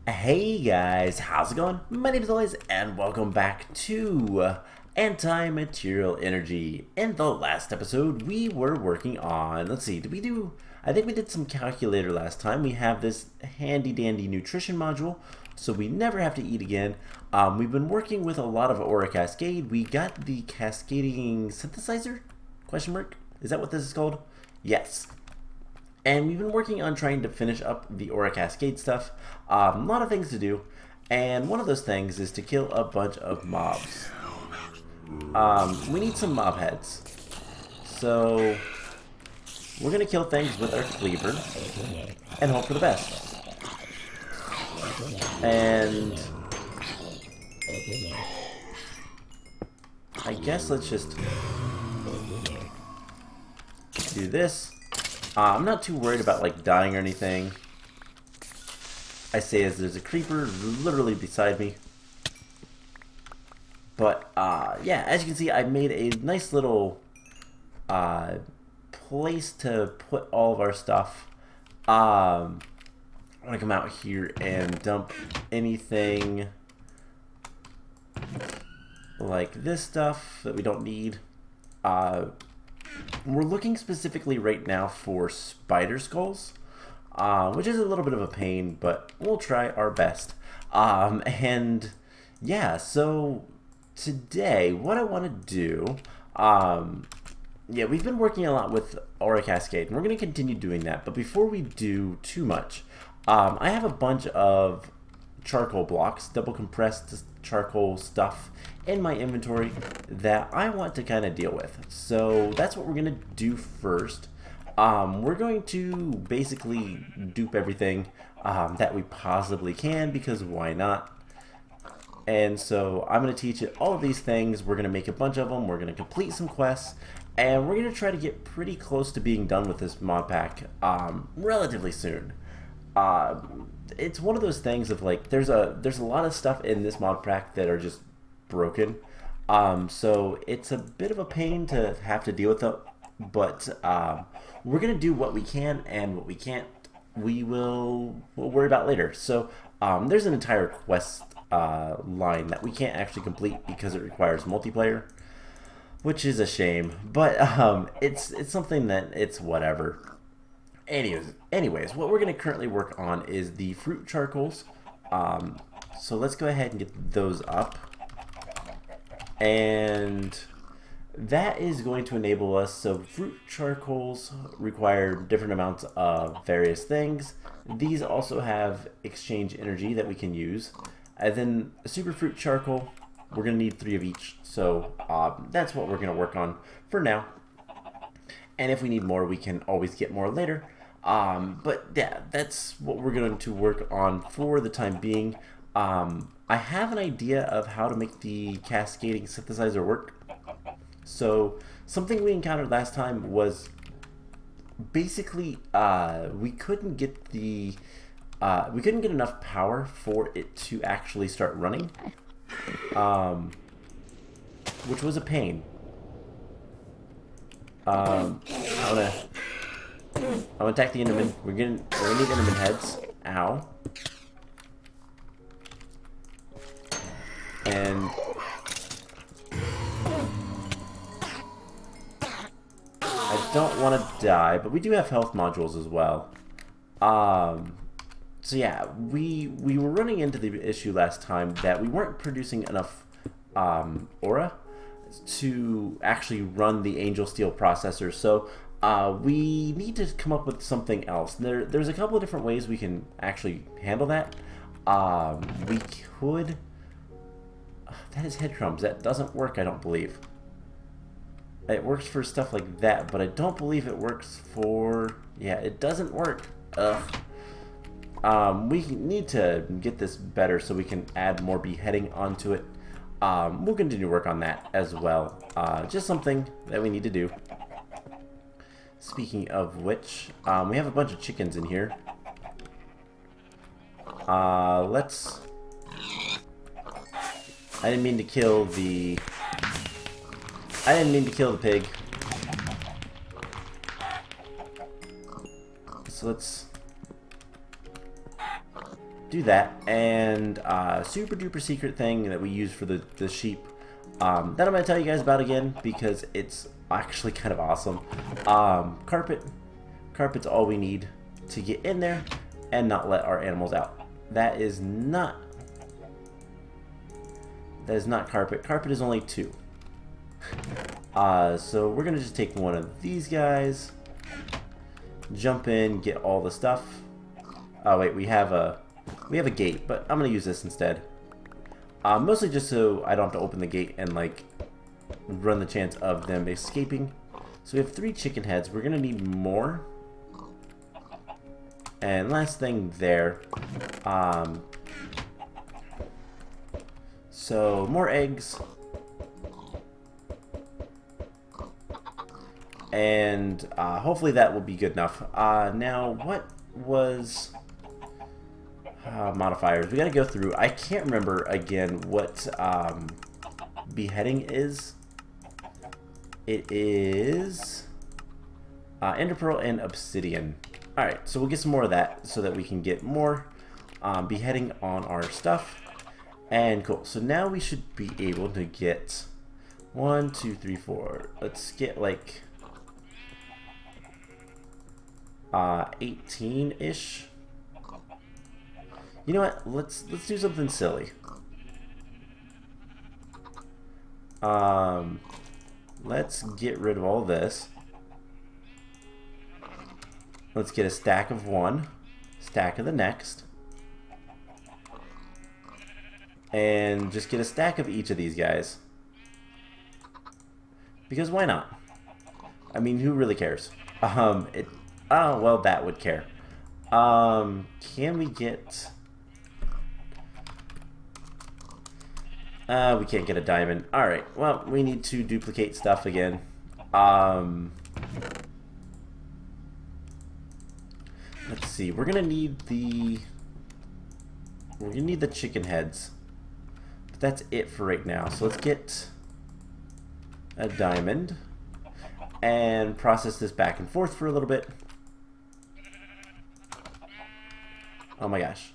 Hey guys, how's it going? My name is Elias and welcome back to Anti-Material Energy. In the last episode we were working on, I think we did some calculator last time. We have this handy dandy nutrition module so we never have to eat again. We've been working with a lot of Aura Cascade. We got the cascading synthesizer? Question mark? Is that what this is called? Yes. And we've been working on trying to finish up the Aura Cascade stuff. A lot of things to do, and one of those things is to kill a bunch of mobs. We need some mob heads. So we're gonna kill things with our cleaver and hope for the best. And I guess let's just do this. I'm not too worried about like dying or anything. I say as there's a creeper literally beside me. But yeah, as you can see, I made a nice little place to put all of our stuff. I'm gonna come out here and dump anything like this stuff that we don't need. We're looking specifically right now for spider skulls, which is a little bit of a pain, but we'll try our best. And yeah, so today what I want to do, yeah, we've been working a lot with Aura Cascade, and we're going to continue doing that. But before we do too much, I have a bunch of charcoal blocks, double compressed charcoal stuff in my inventory that I want to kind of deal with. So that's what we're going to do first. We're going to basically dupe everything that we possibly can, because why not? And so I'm going to teach it all of these things. We're going to make a bunch of them. We're going to complete some quests, and we're going to try to get pretty close to being done with this mod pack relatively soon. It's one of those things of like there's a lot of stuff in this mod pack that are just broken, so it's a bit of a pain to have to deal with it, but we're gonna do what we can, and what we can't we'll worry about later. So there's an entire quest line that we can't actually complete because it requires multiplayer, which is a shame, but it's something that it's whatever. Anyways, what we're going to currently work on is the fruit charcoals. So let's go ahead and get those up. And that is going to enable us, so fruit charcoals require different amounts of various things. These also have exchange energy that we can use. And then a super fruit charcoal, we're going to need 3 of each. So that's what we're going to work on for now. And if we need more, we can always get more later. But yeah, that's what we're going to work on for the time being. I have an idea of how to make the cascading synthesizer work. So something we encountered last time was basically we couldn't get enough power for it to actually start running, which was a pain. I'm gonna attack the Enderman. We're gonna need Enderman heads. Ow. And I don't want to die, but we do have health modules as well. So yeah, we were running into the issue last time that we weren't producing enough aura to actually run the Angel Steel processor. So we need to come up with something else. There's a couple of different ways we can actually handle that. We could... that is headcrumbs. That doesn't work, I don't believe. It works for stuff like that, but I don't believe it works for... yeah, it doesn't work. Ugh. We need to get this better so we can add more beheading onto it. We'll continue to work on that as well. Just something that we need to do. Speaking of which, we have a bunch of chickens in here. Let's... I didn't mean to kill the pig. So let's do that, and super duper secret thing that we use for the sheep that I'm going to tell you guys about again because it's actually kind of awesome. Carpet's all we need to get in there and not let our animals out. That is not carpet. Carpet is only 2. So we're gonna just take one of these guys, jump in, get all the stuff. Oh wait, we have a gate, but I'm gonna use this instead. Mostly just so I don't have to open the gate and like run the chance of them escaping. So we have 3 chicken heads. We're gonna need more. And last thing there, so more eggs, and hopefully that will be good enough. Now, what was modifiers? We gotta go through. I can't remember again what beheading is. It is ender pearl and obsidian. Alright, so we'll get some more of that so that we can get more beheading on our stuff. And cool. So now we should be able to get 1, 2, 3, 4. Let's get like 18-ish. You know what? Let's do something silly. Let's get rid of all this. Let's get a stack of 1, stack of the next, and just get a stack of each of these guys. Because why not? I mean, who really cares? Oh, well, that would care. Can we get... we can't get a diamond. Alright, well, we need to duplicate stuff again. Let's see, we're gonna need the chicken heads. But that's it for right now. So let's get a diamond and process this back and forth for a little bit. Oh my gosh.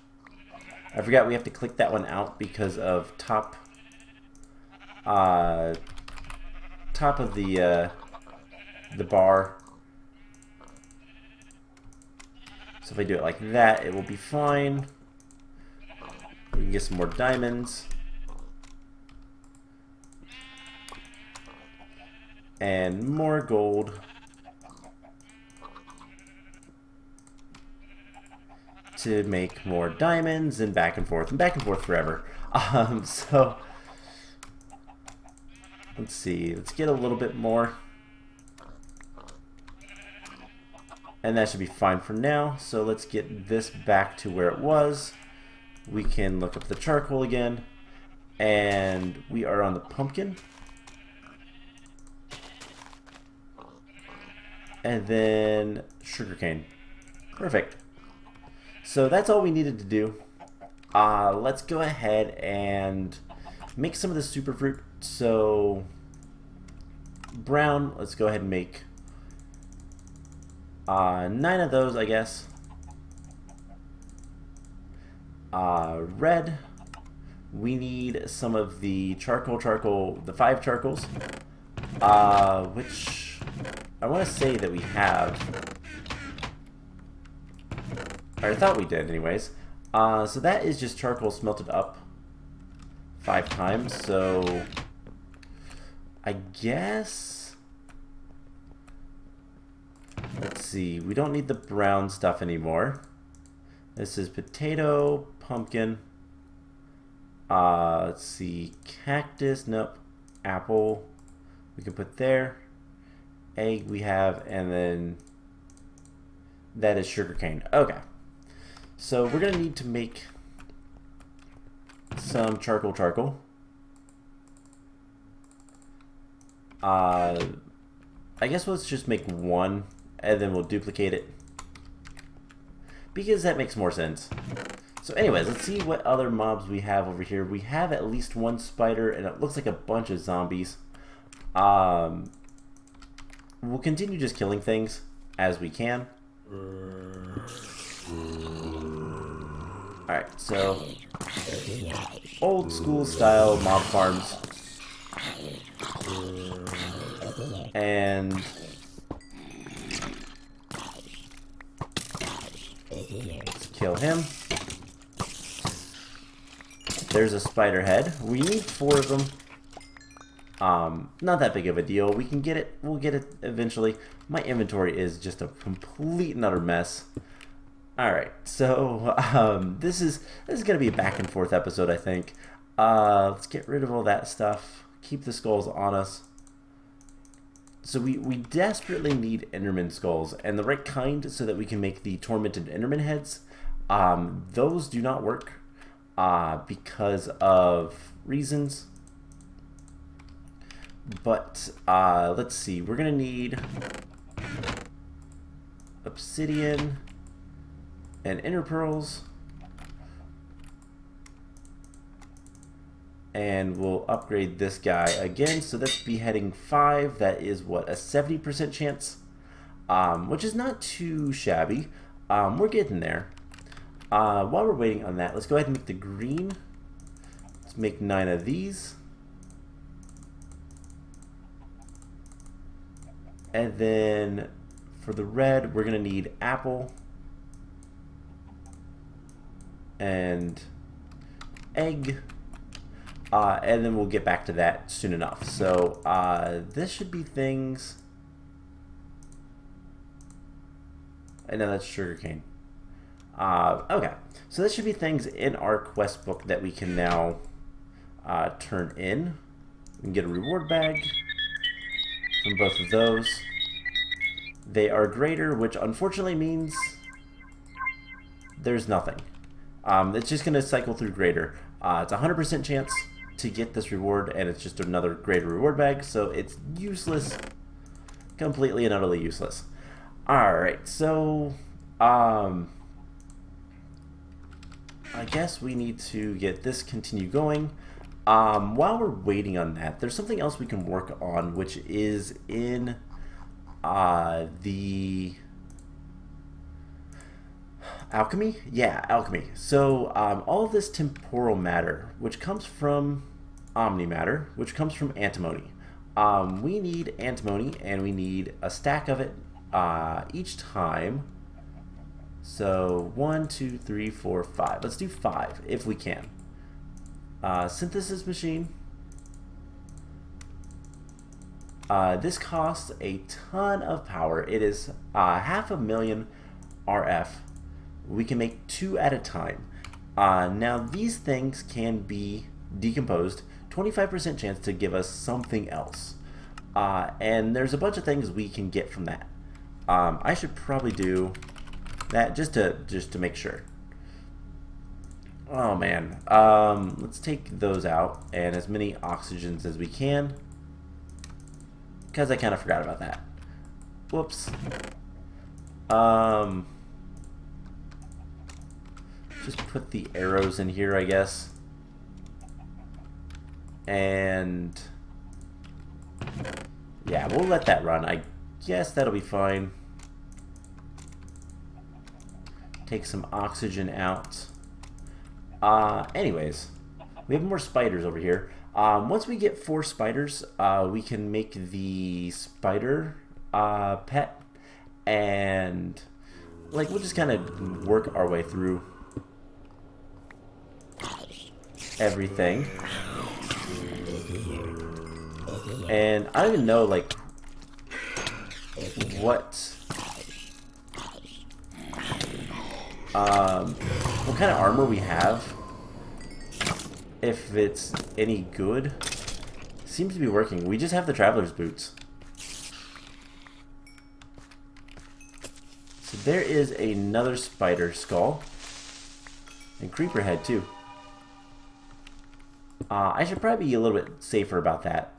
I forgot we have to click that one out because of top of the bar. So if I do it like that, it will be fine. We can get some more diamonds. And more gold. To make more diamonds and back and forth forever. So let's see. Let's get a little bit more. And that should be fine for now. So let's get this back to where it was. We can look up the charcoal again. And we are on the pumpkin. And then sugarcane. Perfect. So that's all we needed to do. Let's go ahead and make some of the superfruit. So brown, let's go ahead and make 9 of those, I guess. Red, we need some of the charcoal, the 5 charcoals, which I want to say that we have. Or I thought we did anyways. So that is just charcoal smelted up 5 times, so I guess, let's see, we don't need the brown stuff anymore. This is potato, pumpkin, let's see, cactus, nope, apple, we can put there, egg we have, and then that is sugarcane. Okay. So we're going to need to make some charcoal. I guess let's just make 1 and then we'll duplicate it. Because that makes more sense. So anyways, let's see what other mobs we have over here. We have at least 1 spider and it looks like a bunch of zombies. We'll continue just killing things as we can. Alright, so old school style mob farms. And let's kill him. There's a spider head. We need 4 of them. Not that big of a deal. We can get it. We'll get it eventually. My inventory is just a complete and utter mess. Alright, so this is gonna be a back and forth episode, I think. Let's get rid of all that stuff. Keep the skulls on us. So we desperately need Enderman skulls, and the right kind, so that we can make the tormented Enderman heads. Those do not work because of reasons. But let's see, we're gonna need obsidian and ender pearls, and we'll upgrade this guy again. So that's beheading 5. That is what, a 70% chance, which is not too shabby. We're getting there. While we're waiting on that, let's go ahead and make the green. Let's make 9 of these. And then for the red, we're going to need apple and egg. And then we'll get back to that soon enough. So this should be things. I know that's sugarcane. Okay, so this should be things in our quest book that we can now turn in. We can get a reward bag from both of those. They are greater, which unfortunately means there's nothing. It's just going to cycle through greater. It's a 100% chance to get this reward, and it's just another greater reward bag, so it's useless. Completely and utterly useless. Alright, so I guess we need to get this continue going. While we're waiting on that, there's something else we can work on, which is in the alchemy? Yeah, alchemy. So all of this temporal matter, which comes from Omni Matter, which comes from antimony. We need antimony, and we need a stack of it each time. So 1, 2, 3, 4, 5. Let's do 5 if we can. Synthesis machine. This costs a ton of power. It is 500,000 RF. We can make 2 at a time. Now these things can be decomposed. 25% chance to give us something else. And there's a bunch of things we can get from that. I should probably do that just to make sure. Oh man, let's take those out and as many oxygens as we can, because I kind of forgot about that. Whoops. Just put the arrows in here, I guess, and yeah, we'll let that run. I guess that'll be fine. Take some oxygen out. Anyways, we have more spiders over here. Once we get 4 spiders, we can make the spider pet, and like we'll just kind of work our way through everything. And I don't even know like what kind of armor we have, if it's any good. Seems to be working. We just have the traveler's boots. So there is another spider skull. And creeper head too. I should probably be a little bit safer about that.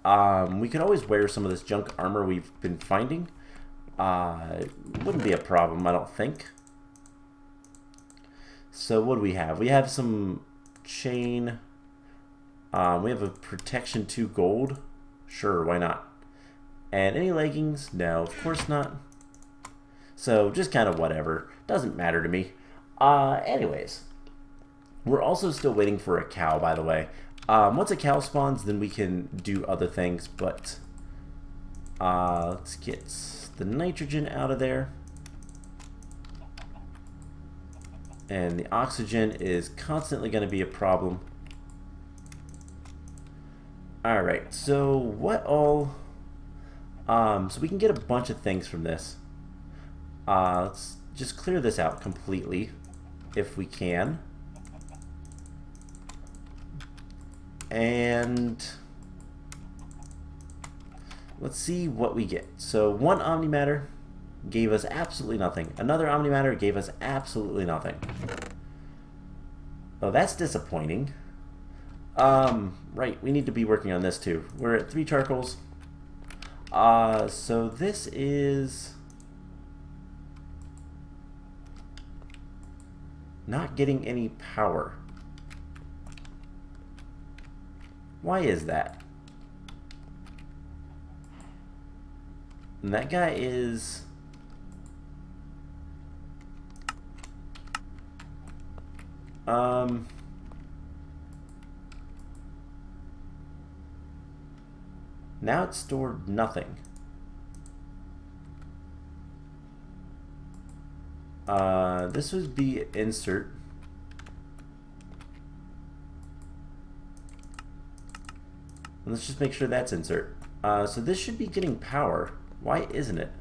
We could always wear some of this junk armor we've been finding. Wouldn't be a problem, I don't think. So what do we have? We have some chain. We have a protection 2 gold. Sure, why not? And any leggings? No, of course not. So just kind of whatever. Doesn't matter to me. Anyways. We're also still waiting for a cow, by the way. Once a cow spawns, then we can do other things, but let's get the nitrogen out of there. And the oxygen is constantly going to be a problem. Alright, so what all... so we can get a bunch of things from this. Let's just clear this out completely, if we can. And let's see what we get. So one Omni Matter gave us absolutely nothing. Another Omni Matter gave us absolutely nothing. Oh, that's disappointing. Right, we need to be working on this too. We're at 3 charcoals. So this is not getting any power. Why is that? And that guy is... now it's stored nothing. This would be insert. And let's just make sure that's insert. So this should be getting power. Why isn't it?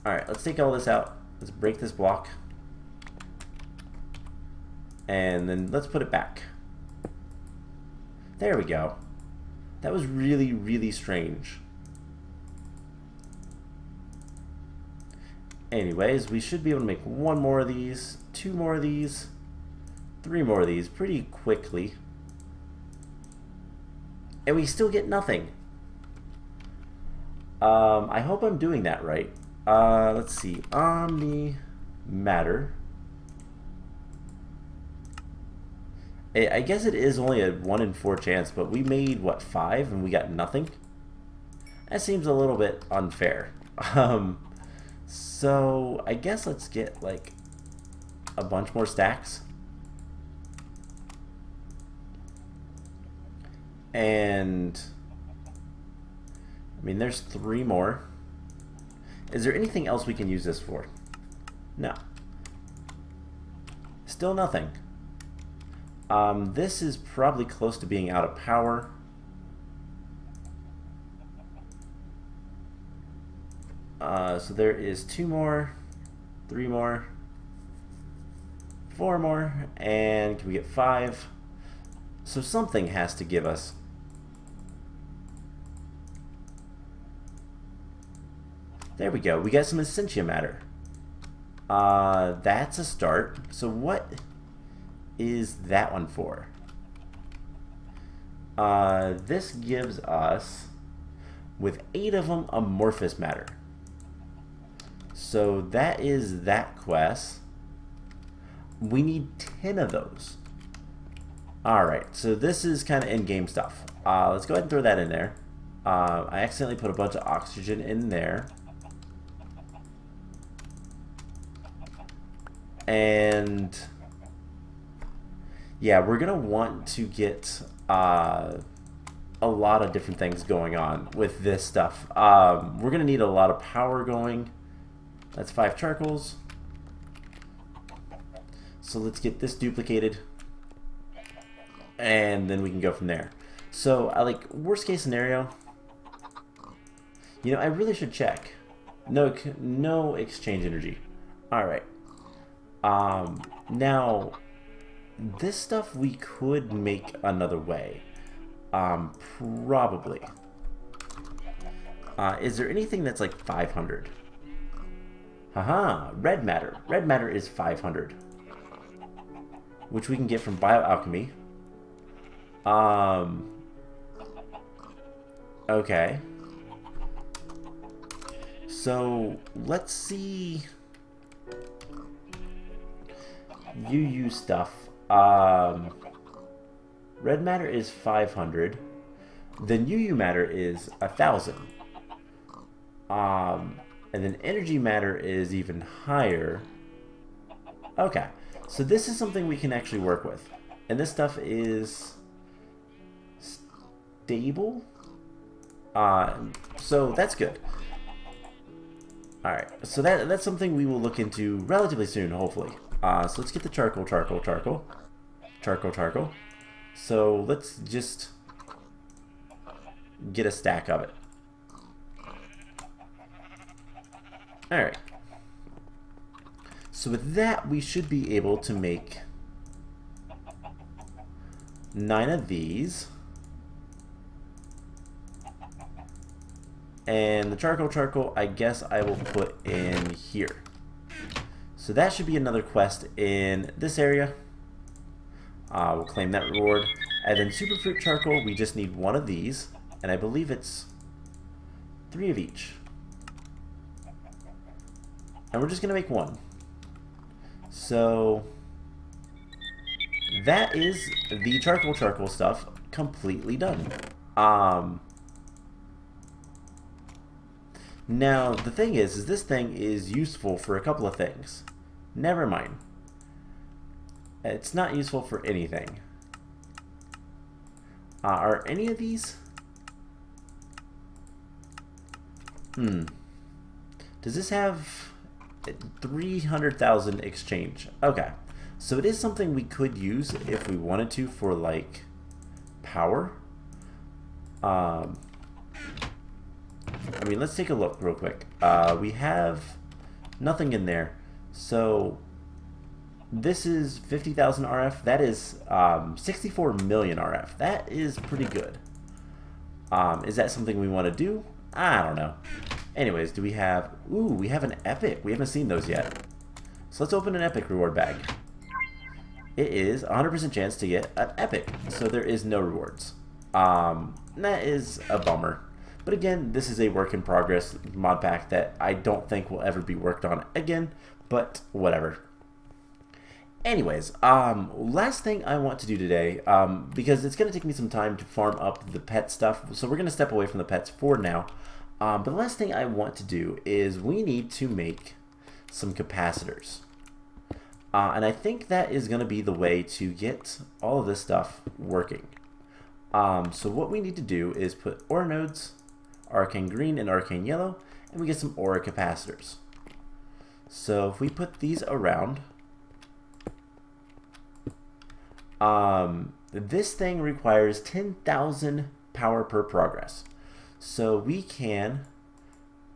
Alright, let's take all this out. Let's break this block. And then let's put it back. There we go. That was really, really strange. Anyways, we should be able to make 1 more of these, 2 more of these, 3 more of these pretty quickly. And we still get nothing. I hope I'm doing that right. Let's see. Omni Matter. I guess it is only a 1 in 4 chance, but we made, what, 5 and we got nothing? That seems a little bit unfair. So I guess let's get like a bunch more stacks. And I mean, there's 3 more. Is there anything else we can use this for? No. Still nothing. This is probably close to being out of power. So there is 2 more, 3 more, 4 more, and can we get 5? So something has to give us. There we go. We got some Essentia Matter. That's a start. So what is that one for? This gives us, with 8 of them, Amorphous Matter. So that is that quest. We need 10 of those. Alright, so this is kind of in-game stuff. Let's go ahead and throw that in there. I accidentally put a bunch of oxygen in there. And yeah, we're going to want to get a lot of different things going on with this stuff. We're going to need a lot of power going. That's 5 charcoals. So let's get this duplicated. And then we can go from there. So, I like, worst case scenario. You know, I really should check. No exchange energy. Alright. Now, this stuff we could make another way. Probably. Is there anything that's like 500? Haha, red matter. Red matter is 500. Which we can get from bioalchemy. Okay. So, let's see UU stuff. Red matter is 500. Then UU matter is 1,000. And then energy matter is even higher. Okay, so this is something we can actually work with. And this stuff is stable. So that's good. Alright, so that's something we will look into relatively soon, hopefully. So let's get the charcoal. So let's just get a stack of it. Alright. So with that, we should be able to make 9 of these. And the charcoal, I guess I will put in here. So that should be another quest in this area. We'll claim that reward. And then superfruit charcoal, we just need 1 of these. And I believe it's 3 of each. And we're just going to make 1. So that is the charcoal stuff completely done. Now, the thing is this thing is useful for a couple of things. Never mind. It's not useful for anything. Are any of these? Does this have 300,000 exchange? Okay. So it is something we could use if we wanted to for, like, power. I mean, let's take a look real quick. We have nothing in there. So this is 50,000 RF. That is 64 million RF. That is pretty good. Is that something we want to do? I don't know. Anyways, do we have... Ooh, we have an epic. We haven't seen those yet. So let's open an epic reward bag. It is 100% chance to get an epic. So there is no rewards. That is a bummer. But again, this is a work in progress mod pack that I don't think will ever be worked on again, but whatever. Anyways, last thing I want to do today, because it's going to take me some time to farm up the pet stuff, so we're going to step away from the pets for now. But the last thing I want to do is we need to make some capacitors. And I think that is going to be the way to get all of this stuff working. So what we need to do is put ore nodes, arcane green and arcane yellow, and we get some ore capacitors. So if we put these around, this thing requires 10,000 power per progress. So we can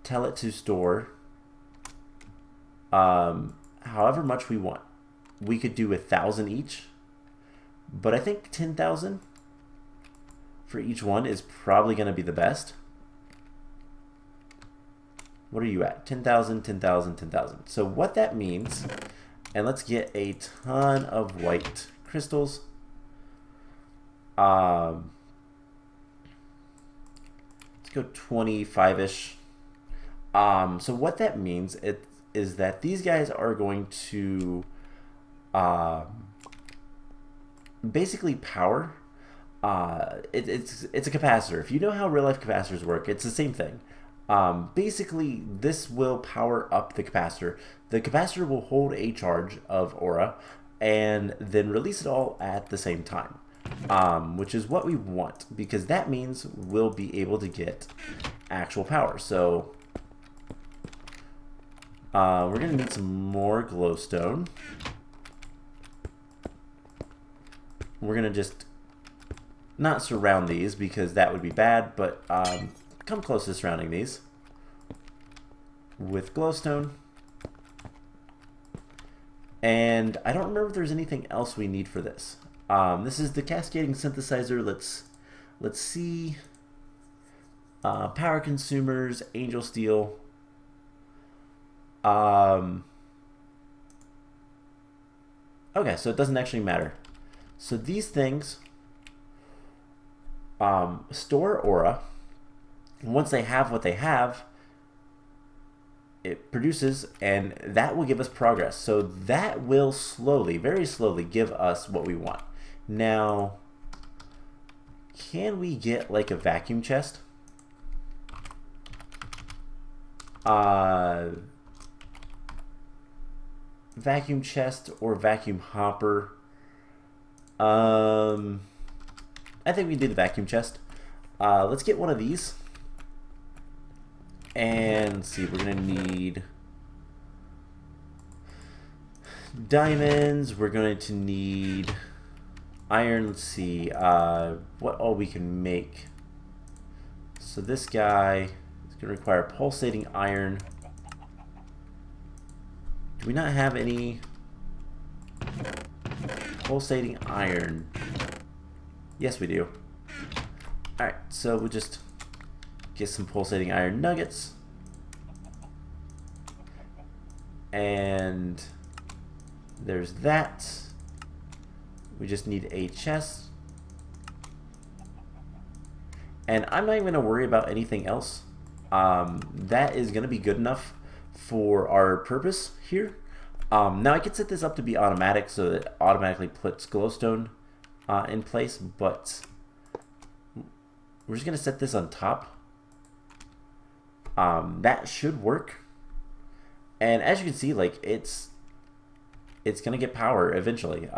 tell it to store however much we want. We could do 1,000 each, but I think 10,000 for each one is probably going to be the best. What are you at? 10,000, 10,000, 10,000. So what that means, and let's get a ton of white crystals. Let's go 25-ish. So what that means is that these guys are going to basically power. It's a capacitor. If you know how real life capacitors work, it's the same thing. Basically, this will power up the capacitor. The capacitor will hold a charge of aura and then release it all at the same time, which is what we want, because that means we'll be able to get actual power. So we're going to need some more glowstone. We're going to just not surround these because that would be bad, but come close to surrounding these with glowstone. And I don't remember if there's anything else we need for this. This is the cascading synthesizer. Let's see. Power consumers, angel steel. Okay, so it doesn't actually matter. So these things store aura. Once they have what they have, it produces, and that will give us progress. So that will slowly, very slowly, give us what we want. Now, can we get like a vacuum chest? vacuum chest or vacuum hopper. I think we can do the vacuum chest. Let's get one of these. And let's see, we're gonna need diamonds. We're going to need iron. Let's see what all we can make. So this guy is going to require pulsating iron. Do we not have any pulsating iron? Yes, we do. Alright, so we'll just get some pulsating iron nuggets. And there's that. We just need a chest. And I'm not even going to worry about anything else. That is going to be good enough for our purpose here. Now I could set this up to be automatic so that it automatically puts glowstone in place, but we're just going to set this on top. That should work. And as you can see, like it's going to get power eventually.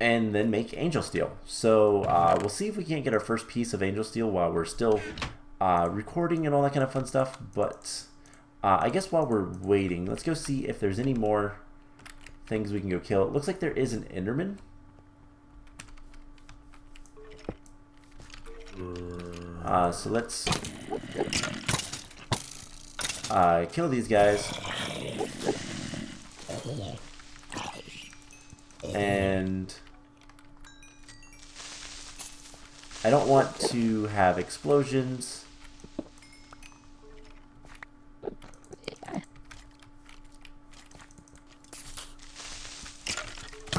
And then make angel steel. So we'll see if we can't get our first piece of angel steel while we're still recording and all that kind of fun stuff. But I guess while we're waiting, let's go see if there's any more things we can go kill. It looks like there is an Enderman. So let's kill these guys. And I don't want to have explosions.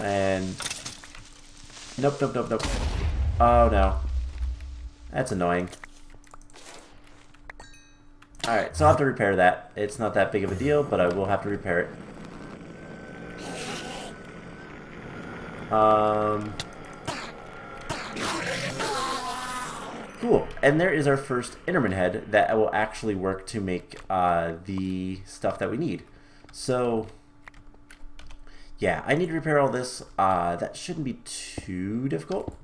And nope. Oh no. That's annoying. Alright, so I'll have to repair that. It's not that big of a deal, but I will have to repair it. Cool. And there is our first Enderman head that will actually work to make the stuff that we need. So yeah, I need to repair all this. That shouldn't be too difficult.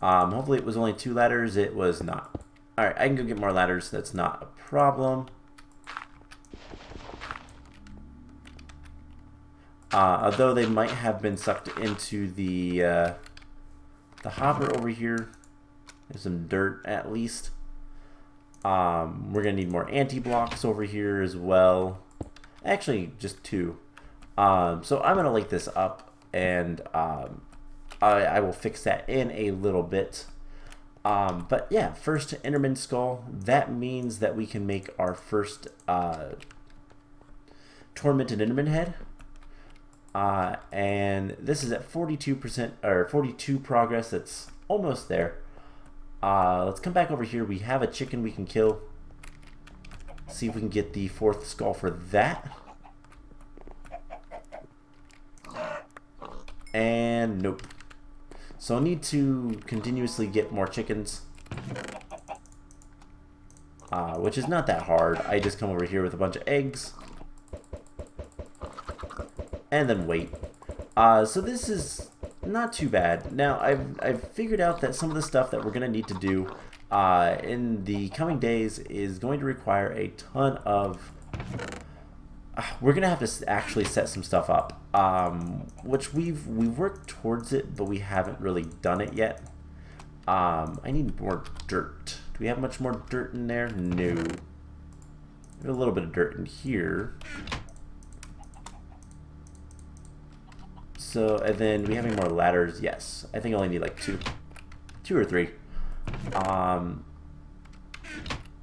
Hopefully it was only 2 ladders. It was not. Alright, I can go get more ladders. That's not a problem. Although they might have been sucked into the hopper over here. There's some dirt at least. We're going to need more anti-blocks over here as well. Actually, just 2. So I'm going to light this up, and I will fix that in a little bit. But yeah, first Enderman skull. That means that we can make our first tormented Enderman head. And this is at 42% or 42 progress. It's almost there. Let's come back over here. We have a chicken we can kill. See if we can get the 4th skull for that. And nope. So I'll need to continuously get more chickens. Which is not that hard. I just come over here with a bunch of eggs. And then wait. So this is not too bad. Now I've figured out that some of the stuff that we're going to need to do in the coming days is going to require a ton of... we're going to have to actually set some stuff up. Which we've worked towards it, but we haven't really done it yet. I need more dirt. Do we have much more dirt in there? No. There's a little bit of dirt in here. So, and then do we have any more ladders? Yes. I think I only need like 2 or 3.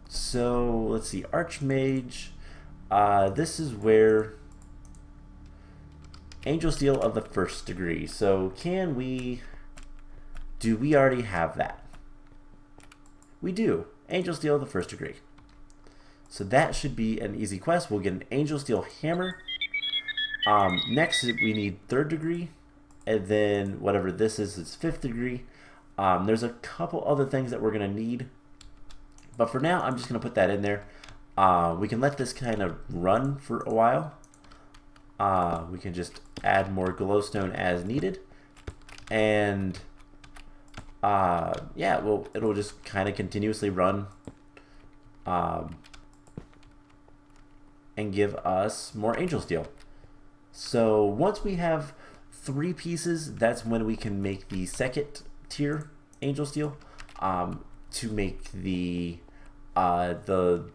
So, let's see. Archmage. This is where Angel Steel of the 1st degree. So, do we already have that? We do. Angel Steel of the 1st degree. So that should be an easy quest. We'll get an Angel Steel hammer. Next, we need 3rd degree, and then whatever this is 5th degree. There's a couple other things that we're going to need, but for now, I'm just going to put that in there. We can let this kind of run for a while. We can just add more glowstone as needed. And yeah, well, it'll just kind of continuously run and give us more angel steel. So once we have 3 pieces, that's when we can make the second tier angel steel to make the so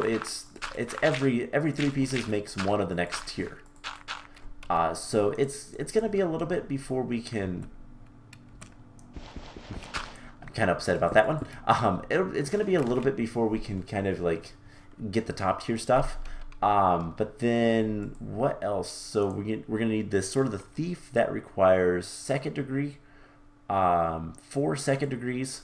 it's every 3 pieces makes one of the next tier. So it's gonna be a little bit before we can. I'm kind of upset about that one. It's gonna be a little bit before we can kind of like get the top tier stuff. But then what else? So we're gonna need this sort of the thief that requires 2nd degree, 4 2nd degrees,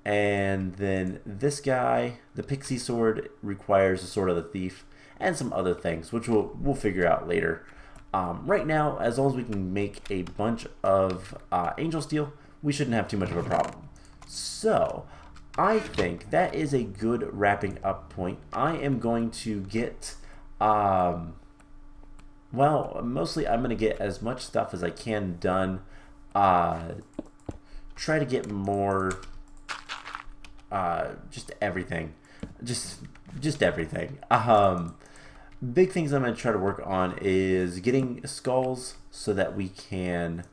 and then this guy, the pixie sword, requires a sword of the thief, and some other things which we'll figure out later. Right now, as long as we can make a bunch of angel steel, we shouldn't have too much of a problem. So I think that is a good wrapping up point. I am going to get, well, mostly I'm going to get as much stuff as I can done. Try to get more, just everything. Just everything. Big things I'm going to try to work on is getting skulls so that we can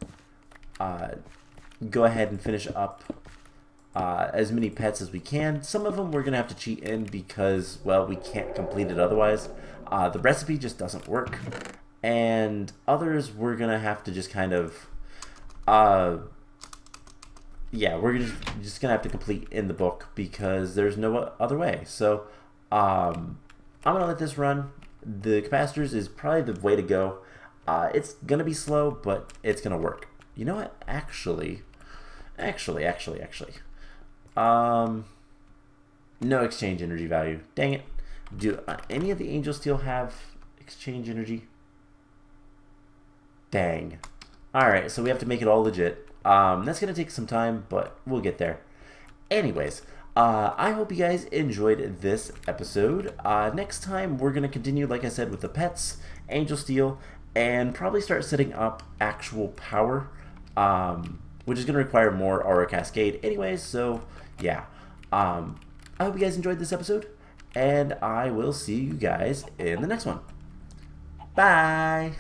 go ahead and finish up as many pets as we can. Some of them we're going to have to cheat in because, well, we can't complete it otherwise. The recipe just doesn't work. And others we're going to have to just kind of, yeah, we're just going to have to complete in the book because there's no other way. So I'm going to let this run. The capacitors is probably the way to go. It's going to be slow, but it's going to work. You know what? Actually. No exchange energy value. Dang it. Do any of the angel steel have exchange energy? Dang. Alright, so we have to make it all legit. That's going to take some time, but we'll get there. Anyways, I hope you guys enjoyed this episode. Next time, we're going to continue, like I said, with the pets, angel steel, and probably start setting up actual power, which is going to require more aura cascade anyways. So yeah, I hope you guys enjoyed this episode, and I will see you guys in the next one. Bye.